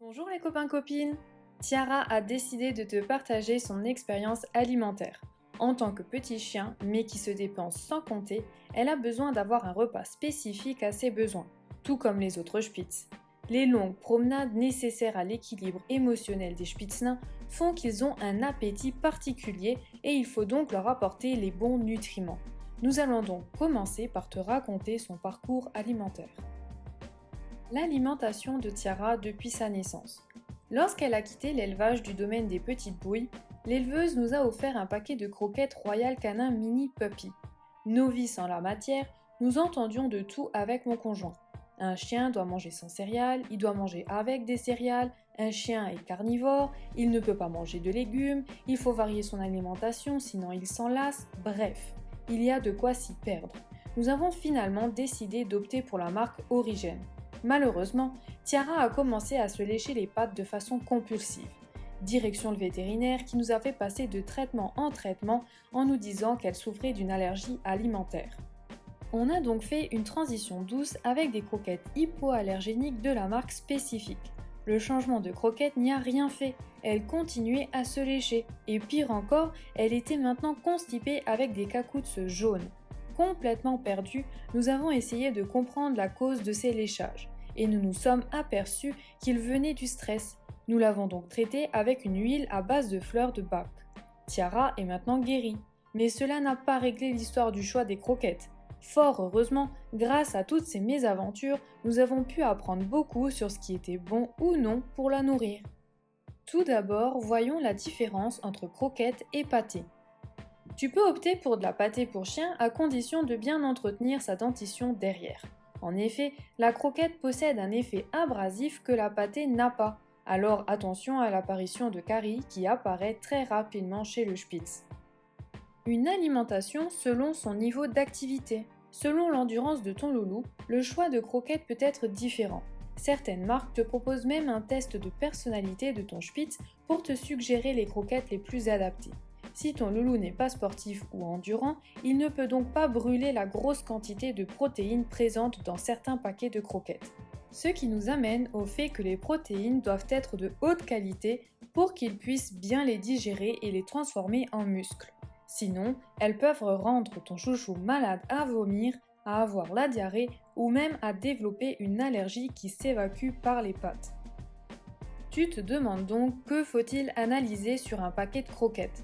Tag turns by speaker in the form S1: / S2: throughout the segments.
S1: Bonjour les copains-copines! Tiara a décidé de te partager son expérience alimentaire. En tant que petit chien, mais qui se dépense sans compter, elle a besoin d'avoir un repas spécifique à ses besoins, tout comme les autres Spitz. Les longues promenades nécessaires à l'équilibre émotionnel des Spitznains font qu'ils ont un appétit particulier et il faut donc leur apporter les bons nutriments. Nous allons donc commencer par te raconter son parcours alimentaire. L'alimentation de Tiara depuis sa naissance. Lorsqu'elle a quitté l'élevage du domaine des petites bouilles, l'éleveuse nous a offert un paquet de croquettes Royal Canin Mini Puppy. Novices en la matière, nous entendions de tout avec mon conjoint. Un chien doit manger sans céréales, il doit manger avec des céréales, un chien est carnivore, il ne peut pas manger de légumes, il faut varier son alimentation sinon il s'en lasse, bref, il y a de quoi s'y perdre. Nous avons finalement décidé d'opter pour la marque Origène. Malheureusement, Tiara a commencé à se lécher les pattes de façon compulsive. Direction le vétérinaire qui nous a fait passer de traitement en traitement en nous disant qu'elle souffrait d'une allergie alimentaire. On a donc fait une transition douce avec des croquettes hypoallergéniques de la marque spécifique. Le changement de croquette n'y a rien fait, elle continuait à se lécher, et pire encore, elle était maintenant constipée avec des cacoutes jaunes. Complètement perdus, nous avons essayé de comprendre la cause de ces léchages, et nous nous sommes aperçus qu'ils venaient du stress. Nous l'avons donc traité avec une huile à base de fleurs de bac. Tiara est maintenant guérie, mais cela n'a pas réglé l'histoire du choix des croquettes. Fort heureusement, grâce à toutes ces mésaventures, nous avons pu apprendre beaucoup sur ce qui était bon ou non pour la nourrir. Tout d'abord, voyons la différence entre croquettes et pâté. Tu peux opter pour de la pâtée pour chien à condition de bien entretenir sa dentition derrière. En effet, la croquette possède un effet abrasif que la pâtée n'a pas, alors attention à l'apparition de caries qui apparaît très rapidement chez le Spitz. Une alimentation selon son niveau d'activité. Selon l'endurance de ton loulou, le choix de croquettes peut être différent. Certaines marques te proposent même un test de personnalité de ton Spitz pour te suggérer les croquettes les plus adaptées. Si ton loulou n'est pas sportif ou endurant, il ne peut donc pas brûler la grosse quantité de protéines présentes dans certains paquets de croquettes. Ce qui nous amène au fait que les protéines doivent être de haute qualité pour qu'ils puissent bien les digérer et les transformer en muscles. Sinon, elles peuvent rendre ton chouchou malade à vomir, à avoir la diarrhée ou même à développer une allergie qui s'évacue par les pattes. Tu te demandes donc que faut-il analyser sur un paquet de croquettes.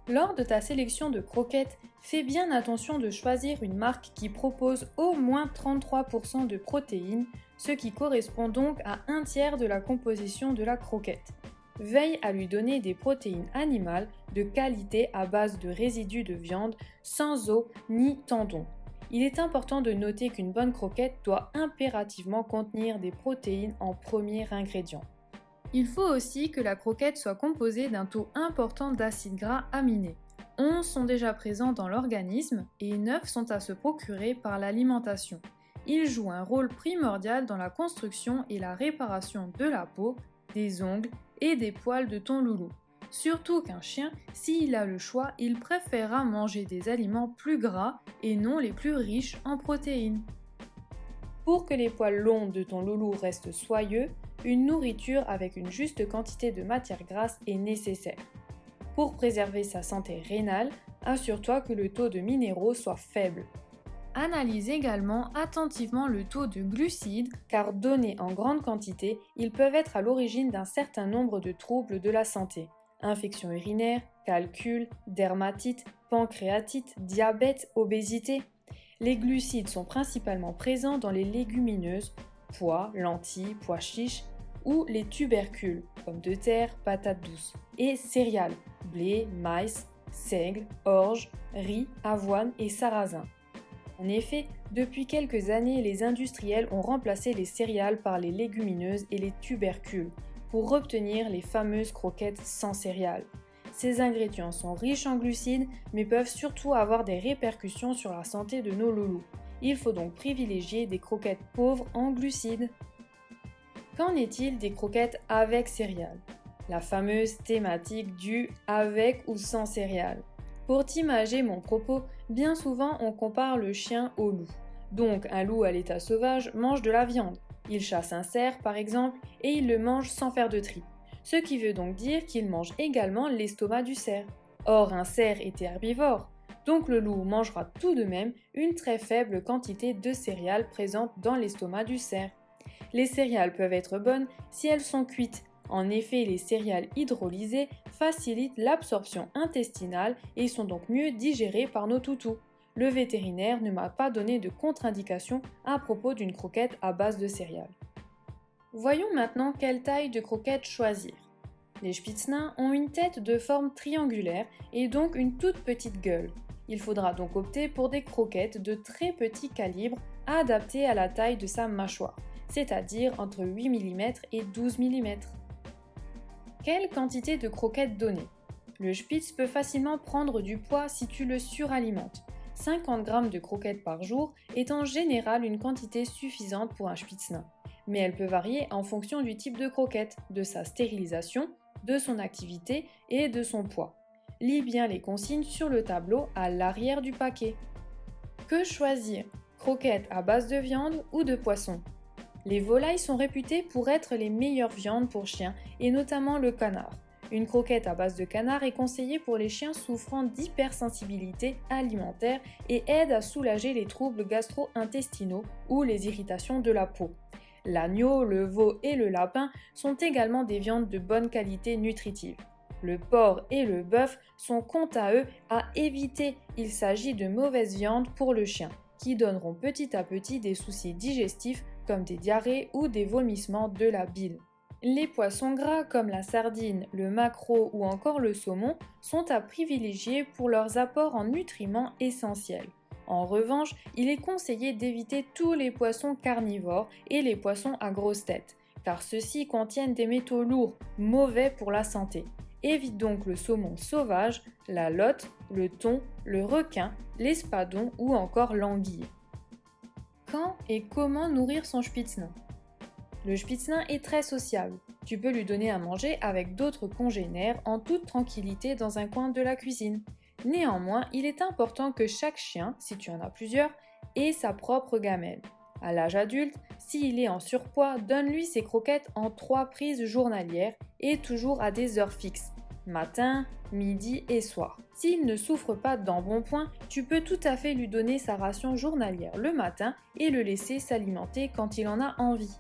S1: Lors de ta sélection de croquettes, fais bien attention de choisir une marque qui propose au moins 33% de protéines, ce qui correspond donc à un tiers de la composition de la croquette. Veille à lui donner des protéines animales de qualité à base de résidus de viande, sans os ni tendons. Il est important de noter qu'une bonne croquette doit impérativement contenir des protéines en premier ingrédient. Il faut aussi que la croquette soit composée d'un taux important d'acides gras aminés. 11 sont déjà présents dans l'organisme et 9 sont à se procurer par l'alimentation. Ils jouent un rôle primordial dans la construction et la réparation de la peau, des ongles et des poils de ton loulou. Surtout qu'un chien, s'il a le choix, il préférera manger des aliments plus gras et non les plus riches en protéines. Pour que les poils longs de ton loulou restent soyeux, une nourriture avec une juste quantité de matière grasse est nécessaire. Pour préserver sa santé rénale, assure-toi que le taux de minéraux soit faible. Analyse également attentivement le taux de glucides car donnés en grande quantité, ils peuvent être à l'origine d'un certain nombre de troubles de la santé. Infections urinaires, calculs, dermatite, pancréatite, diabète, obésité. Les glucides sont principalement présents dans les légumineuses, pois, lentilles, pois chiches ou les tubercules, pommes de terre, patates douces, et céréales, blé, maïs, seigle, orge, riz, avoine et sarrasin. En effet, depuis quelques années, les industriels ont remplacé les céréales par les légumineuses et les tubercules pour obtenir les fameuses croquettes sans céréales. Ces ingrédients sont riches en glucides, mais peuvent surtout avoir des répercussions sur la santé de nos loulous. Il faut donc privilégier des croquettes pauvres en glucides. Qu'en est-il des croquettes avec céréales? La fameuse thématique du avec ou sans céréales. Pour t'imager mon propos, bien souvent on compare le chien au loup. Donc un loup à l'état sauvage mange de la viande. Il chasse un cerf par exemple et il le mange sans faire de tri, ce qui veut donc dire qu'il mange également l'estomac du cerf. Or un cerf est herbivore, donc le loup mangera tout de même une très faible quantité de céréales présentes dans l'estomac du cerf. Les céréales peuvent être bonnes si elles sont cuites. En effet, les céréales hydrolysées facilitent l'absorption intestinale et sont donc mieux digérées par nos toutous. Le vétérinaire ne m'a pas donné de contre-indication à propos d'une croquette à base de céréales. Voyons maintenant quelle taille de croquette choisir. Les Spitznins ont une tête de forme triangulaire et donc une toute petite gueule. Il faudra donc opter pour des croquettes de très petit calibre adaptées à la taille de sa mâchoire, c'est-à-dire entre 8 mm et 12 mm. Quelle quantité de croquettes donner? Le Spitz peut facilement prendre du poids si tu le suralimentes. 50 g de croquettes par jour est en général une quantité suffisante pour un Spitznain, mais elle peut varier en fonction du type de croquette, de sa stérilisation, de son activité et de son poids. Lis bien les consignes sur le tableau à l'arrière du paquet. Que choisir? Croquettes à base de viande ou de poisson? Les volailles sont réputées pour être les meilleures viandes pour chiens et notamment le canard. Une croquette à base de canard est conseillée pour les chiens souffrant d'hypersensibilité alimentaire et aide à soulager les troubles gastro-intestinaux ou les irritations de la peau. L'agneau, le veau et le lapin sont également des viandes de bonne qualité nutritive. Le porc et le bœuf sont quant à eux à éviter, il s'agit de mauvaises viandes pour le chien, qui donneront petit à petit des soucis digestifs comme des diarrhées ou des vomissements de la bile. Les poissons gras comme la sardine, le maquereau ou encore le saumon sont à privilégier pour leurs apports en nutriments essentiels. En revanche, il est conseillé d'éviter tous les poissons carnivores et les poissons à grosse tête, car ceux-ci contiennent des métaux lourds, mauvais pour la santé. Évite donc le saumon sauvage, la lotte, le thon, le requin, l'espadon ou encore l'anguille. Quand et comment nourrir son Spitznain? Le Spitznain est très sociable. Tu peux lui donner à manger avec d'autres congénères en toute tranquillité dans un coin de la cuisine. Néanmoins, il est important que chaque chien, si tu en as plusieurs, ait sa propre gamelle. À l'âge adulte, s'il est en surpoids, donne-lui ses croquettes en 3 prises journalières et toujours à des heures fixes, matin, midi et soir. S'il ne souffre pas d'embonpoint, tu peux tout à fait lui donner sa ration journalière le matin et le laisser s'alimenter quand il en a envie.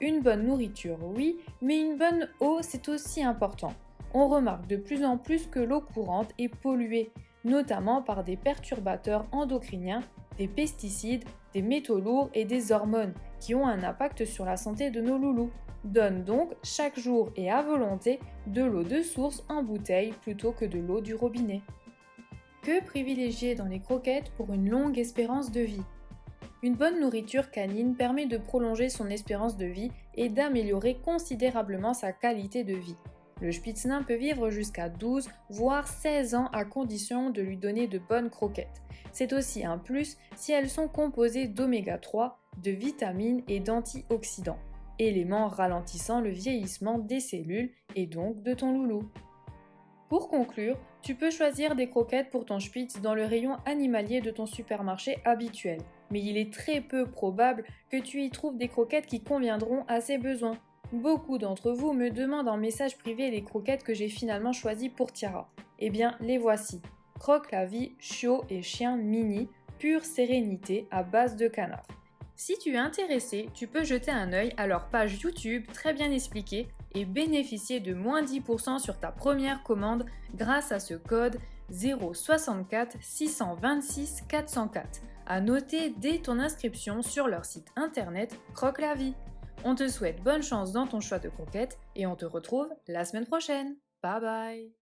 S1: Une bonne nourriture, oui, mais une bonne eau, c'est aussi important. On remarque de plus en plus que l'eau courante est polluée, notamment par des perturbateurs endocriniens, des pesticides, des métaux lourds et des hormones qui ont un impact sur la santé de nos loulous. Donne donc chaque jour et à volonté de l'eau de source en bouteille plutôt que de l'eau du robinet. Que privilégier dans les croquettes pour une longue espérance de vie? Une bonne nourriture canine permet de prolonger son espérance de vie et d'améliorer considérablement sa qualité de vie. Le Spitznain peut vivre jusqu'à 12 voire 16 ans à condition de lui donner de bonnes croquettes. C'est aussi un plus si elles sont composées d'oméga 3, de vitamines et d'antioxydants, éléments ralentissant le vieillissement des cellules et donc de ton loulou. Pour conclure, tu peux choisir des croquettes pour ton Spitz dans le rayon animalier de ton supermarché habituel, mais il est très peu probable que tu y trouves des croquettes qui conviendront à ses besoins. Beaucoup d'entre vous me demandent en message privé les croquettes que j'ai finalement choisies pour Tiara. Eh bien, les voici. Croque la vie chiot et chien mini, pure sérénité à base de canard. Si tu es intéressé, tu peux jeter un œil à leur page YouTube très bien expliquée et bénéficier de moins 10% sur ta première commande grâce à ce code 064 626 404 à noter dès ton inscription sur leur site internet Croque la vie. On te souhaite bonne chance dans ton choix de croquettes et on te retrouve la semaine prochaine. Bye bye!